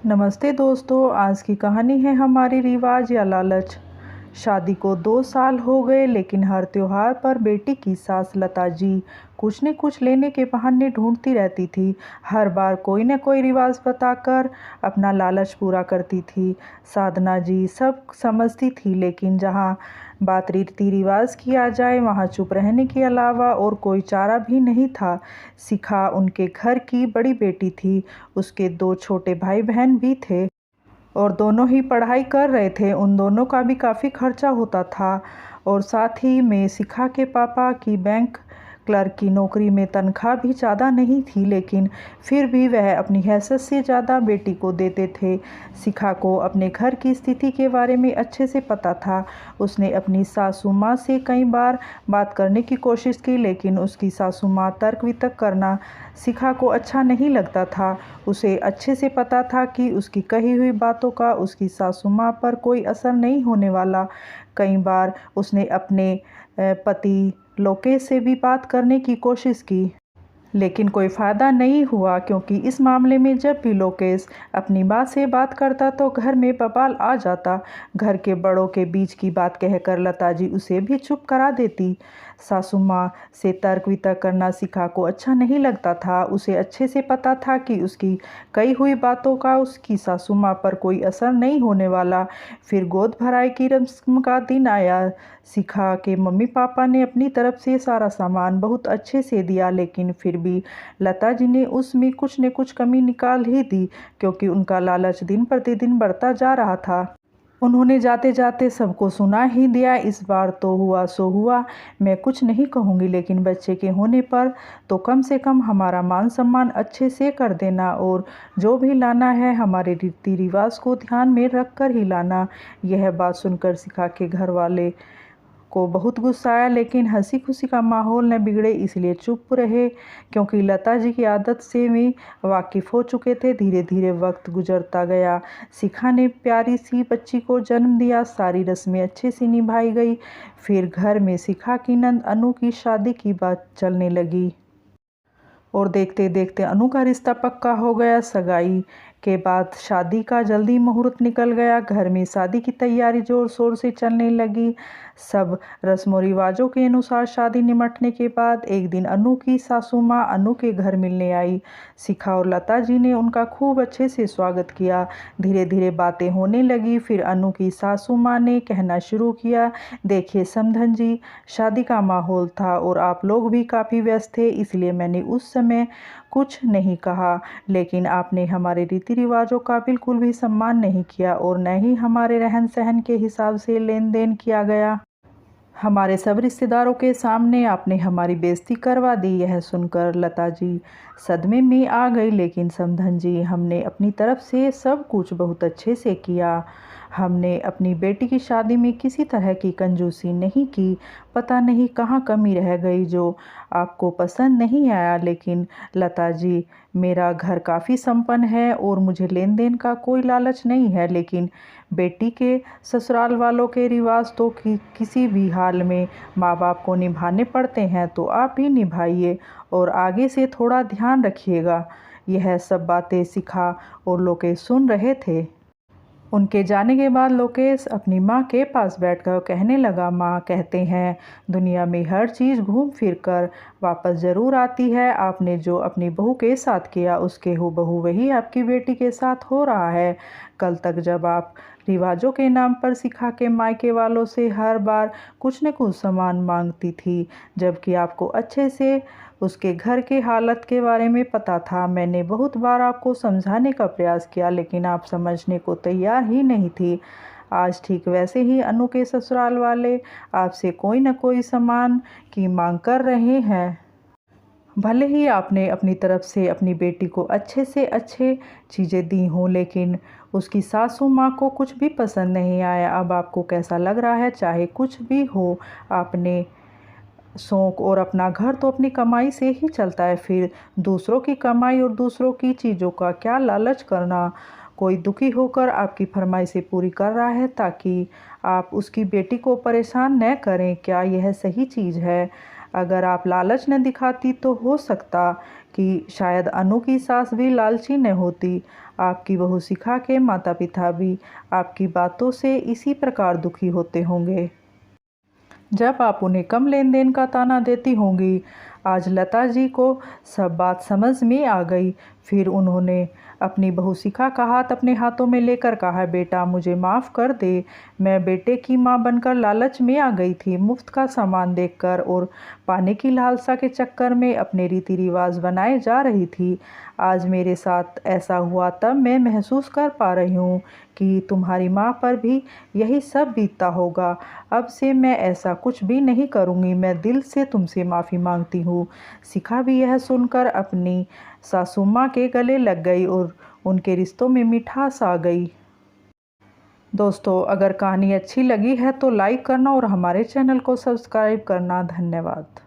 नमस्ते दोस्तों, आज की कहानी है हमारी रिवाज या लालच। शादी को 2 साल हो गए, लेकिन हर त्योहार पर बेटी की सास लता जी कुछ न कुछ लेने के बहाने ढूंढती रहती थी। हर बार कोई न कोई रिवाज बताकर अपना लालच पूरा करती थी। साधना जी सब समझती थी, लेकिन जहाँ बात रीति रिवाज की आ जाए वहाँ चुप रहने के अलावा और कोई चारा भी नहीं था। शिखा उनके घर की बड़ी बेटी थी। उसके 2 छोटे भाई बहन भी थे और दोनों ही पढ़ाई कर रहे थे। उन दोनों का भी काफ़ी खर्चा होता था और साथ ही में शिखा के पापा की बैंक क्लर्क की नौकरी में तनख्वाह भी ज़्यादा नहीं थी, लेकिन फिर भी वह अपनी हैसियत से ज़्यादा बेटी को देते थे। शिखा को अपने घर की स्थिति के बारे में अच्छे से पता था। उसने अपनी सासू माँ से कई बार बात करने की कोशिश की, लेकिन उसकी सासू माँ तर्क वितर्क करना शिखा को अच्छा नहीं लगता था। उसे अच्छे से पता था कि उसकी कही हुई बातों का उसकी सासू माँ पर कोई असर नहीं होने वाला। कई बार उसने अपने पति लोकेश से भी बात करने की कोशिश की, लेकिन कोई फ़ायदा नहीं हुआ, क्योंकि इस मामले में जब भी लोकेश अपनी माँ से बात करता तो घर में बवाल आ जाता। घर के बड़ों के बीच की बात कहकर लता जी उसे भी चुप करा देती। सासू माँ से तर्क वितर्क करना शिखा को अच्छा नहीं लगता था। उसे अच्छे से पता था कि उसकी कही हुई बातों का उसकी सासू माँ पर कोई असर नहीं होने वाला। फिर गोद भराई की रस्म का दिन आया। शिखा के मम्मी पापा ने अपनी तरफ से सारा सामान बहुत अच्छे से दिया, लेकिन फिर भी लता जी ने उसमें कुछ न कुछ कमी निकाल ही दी, क्योंकि उनका लालच दिन प्रतिदिन बढ़ता जा रहा था। उन्होंने जाते जाते सबको सुना ही दिया। इस बार तो हुआ सो हुआ, मैं कुछ नहीं कहूँगी, लेकिन बच्चे के होने पर तो कम से कम हमारा मान सम्मान अच्छे से कर देना, और जो भी लाना है हमारे रीति रिवाज को ध्यान में रख कर ही लाना। यह बात सुनकर शिखा के घर वाले को बहुत गुस्सा आया, लेकिन हंसी खुशी का माहौल न बिगड़े इसलिए चुप रहे, क्योंकि लता जी की आदत से भी वाकिफ हो चुके थे। धीरे धीरे वक्त गुजरता गया। शिखा ने प्यारी सी बच्ची को जन्म दिया। सारी रस्में अच्छे से निभाई गई। फिर घर में शिखा की नंद अनु की शादी की बात चलने लगी और देखते देखते अनु का रिश्ता पक्का हो गया। सगाई के बाद शादी का जल्दी मुहूर्त निकल गया। घर में शादी की तैयारी जोर शोर से चलने लगी। सब रस्मों रिवाजों के अनुसार शादी निमटने के बाद एक दिन अनु की सासू माँ अनु के घर मिलने आई। शिखा और लता जी ने उनका खूब अच्छे से स्वागत किया। धीरे धीरे बातें होने लगी। फिर अनु की सासू माँ ने कहना शुरू किया, देखिए समधन जी, शादी का माहौल था और आप लोग भी काफ़ी व्यस्त थे, इसलिए मैंने उस समय कुछ नहीं कहा, लेकिन आपने हमारे रीति रिवाजों का बिल्कुल भी सम्मान नहीं किया और न ही हमारे रहन सहन के हिसाब से लेन देन किया गया। हमारे सब रिश्तेदारों के सामने आपने हमारी बेइज्जती करवा दी। यह सुनकर लता जी सदमे में आ गई, लेकिन समधन जी, हमने अपनी तरफ से सब कुछ बहुत अच्छे से किया। हमने अपनी बेटी की शादी में किसी तरह की कंजूसी नहीं की। पता नहीं कहाँ कमी रह गई जो आपको पसंद नहीं आया। लेकिन लता जी, मेरा घर काफ़ी संपन्न है और मुझे लेन देन का कोई लालच नहीं है, लेकिन बेटी के ससुराल वालों के रिवाज तो किसी भी हाल में माँ बाप को निभाने पड़ते हैं, तो आप भी निभाइए और आगे से थोड़ा ध्यान रखिएगा। यह सब बातें शिखा और लोकेश सुन रहे थे। उनके जाने के बाद लोकेश अपनी माँ के पास बैठकर कहने लगा, माँ कहते हैं दुनिया में हर चीज़ घूम फिर कर वापस ज़रूर आती है। आपने जो अपनी बहू के साथ किया उसके हूबहू वही आपकी बेटी के साथ हो रहा है। कल तक जब आप रिवाजों के नाम पर शिखा के मायके वालों से हर बार कुछ न कुछ सामान मांगती थी, जबकि आपको अच्छे से उसके घर के हालत के बारे में पता था। मैंने बहुत बार आपको समझाने का प्रयास किया, लेकिन आप समझने को तैयार ही नहीं थी। आज ठीक वैसे ही अनु के ससुराल वाले आपसे कोई न कोई सामान की मांग कर रहे हैं। भले ही आपने अपनी तरफ से अपनी बेटी को अच्छे से अच्छे चीज़ें दी हों, लेकिन उसकी सासू माँ को कुछ भी पसंद नहीं आया। अब आपको कैसा लग रहा है? चाहे कुछ भी हो, आपने शौक और अपना घर तो अपनी कमाई से ही चलता है, फिर दूसरों की कमाई और दूसरों की चीज़ों का क्या लालच करना। कोई दुखी होकर आपकी फरमाइशें पूरी कर रहा है ताकि आप उसकी बेटी को परेशान न करें। क्या यह सही चीज़ है? अगर आप लालच न दिखाती तो हो सकता कि शायद अनु की सास भी लालची न होती। आपकी बहू शिखा के माता पिता भी आपकी बातों से इसी प्रकार दुखी होते होंगे। जब आप उन्हें कम लेन देन का ताना देती होंगी। आज लता जी को सब बात समझ में आ गई। फिर उन्होंने अपनी बहू शिखा का हाथ अपने हाथों में लेकर कहा, बेटा मुझे माफ़ कर दे, मैं बेटे की माँ बनकर लालच में आ गई थी। मुफ्त का सामान देखकर और पाने की लालसा के चक्कर में अपने रीति रिवाज बनाए जा रही थी। आज मेरे साथ ऐसा हुआ तब मैं महसूस कर पा रही हूँ कि तुम्हारी माँ पर भी यही सब बीतता होगा। अब से मैं ऐसा कुछ भी नहीं करूँगी। मैं दिल से तुमसे माफ़ी मांगती हूँ। शिखा भी यह सुनकर अपनी सासू माँ के गले लग गई और उनके रिश्तों में मिठास आ गई। दोस्तों, अगर कहानी अच्छी लगी है तो लाइक करना और हमारे चैनल को सब्सक्राइब करना। धन्यवाद।